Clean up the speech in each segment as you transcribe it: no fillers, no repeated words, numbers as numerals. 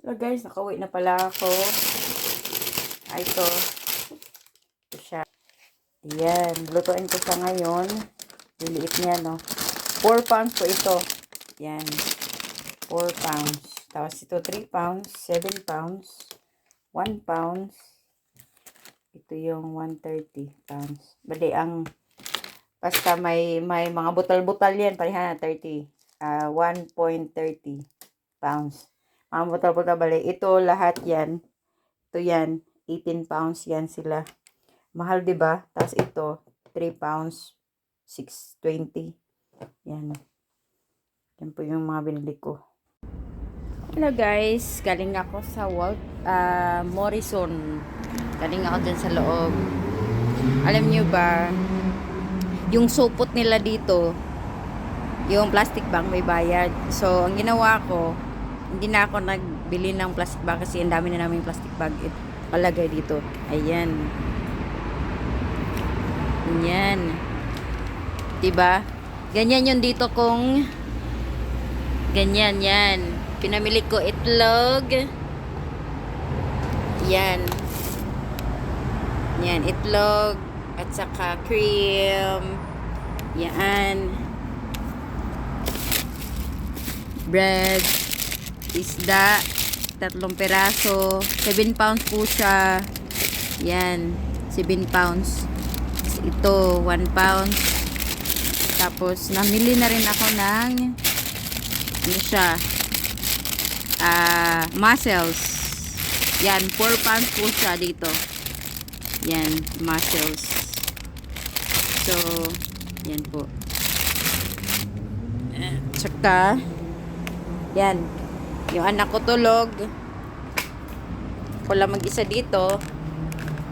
Hello guys, nakauwi na pala ako. Ito. Ito siya. Yan. Lutuin ko siya ngayon. Liliit niya, no? 4 pounds po ito. Yan. 4 pounds. Tapos ito 3 pounds, 7 pounds, 1 pounds. Ito yung 130 pounds. Bali, basta may mga butal-butal yan. Parihan na 30. 1.30 pounds. Mga butal-butal bali. Ito lahat yan. Ito yan. 18 pounds yan sila. Mahal, diba? Tapos ito, 3 pounds, 620. Yan. Yan po yung mga binili ko. Hello guys. Galing ako sa Morrison. Galing ako dyan sa loob. Alam nyo ba, yung supot nila dito, yung plastic bag may bayad. So, ang ginawa ko, hindi na ako nagbili ng plastic bag kasi ang dami na namin plastic bag palagay dito. Ayan. Ayan. Diba? Ganyan yung dito kung ganyan, yan. Pinamili ko itlog. Yan. Yan, itlog. At saka cream. Yan. Bread. Isda. 3 peraso. 7 pounds po siya. Yan. 7 pounds. Ito, 1 pound. Tapos, namili na rin ako ng ano siya? Mussels. Yan, 4 pounds po siya dito. Yan, mussels. So, yan po. Tsaka, yan. Yung anak ko tulog. Ako lang mag-isa dito.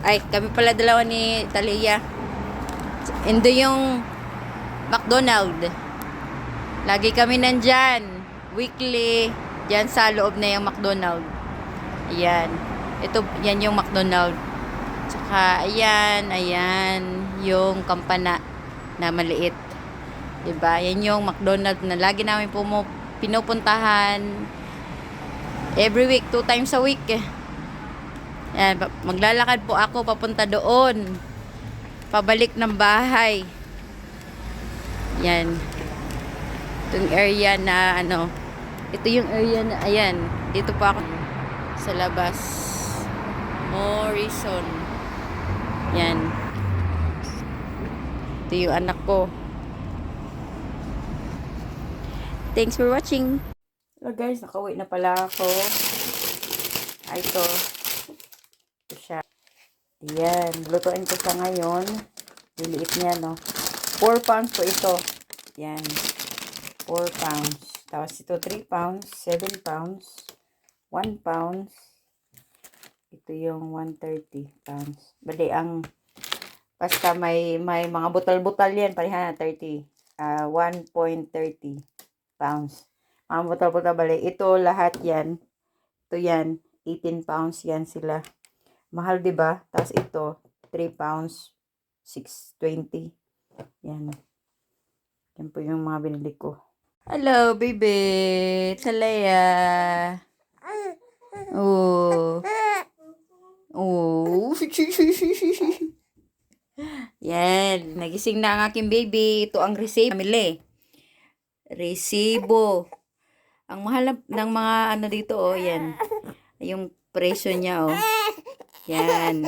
Ay, kami pala dalawa ni Talia. Endo yung McDonald's. Lagi kami nandyan. Weekly. Diyan sa loob na yung McDonald's. Ayan. Ito, yan yung McDonald's. Tsaka, ayan. Yung kampana na maliit. Diba? Yan yung McDonald's na lagi namin pinupuntahan. Every week, 2 times a week. Yan, maglalakad po ako papunta doon. Pabalik ng bahay. Yan. Itong area na ito yung area na, ayan. Dito po ako sa labas. Morrison. Yan. Ito yung anak ko. Thanks for watching. Hello guys, nakauwi na pala ako. Ito. Ito siya. Yan. Lutuin ko siya ngayon. Liliit niya, no? 4 pounds po ito. Yan. 4 pounds. Tapos ito 3 pounds, 7 pounds, 1 pounds. Ito yung 130 pounds. Bali, basta may mga butal-butal yan. Parihan na 30. 1.30 pounds. Mga butal-butal bali. Ito lahat yan. Ito yan. 18 pounds yan sila. Mahal, diba? Tapos ito, 3 pounds, 620. Yan. Yan po yung mga binili ko. Hello, baby. Talaya. Oh. Oh. Yan. Nagising na ang aking baby. Ito ang resibo. Resibo. Ang mahal ng mga dito, oh. Yan. Yung presyo niya, oh. Yan.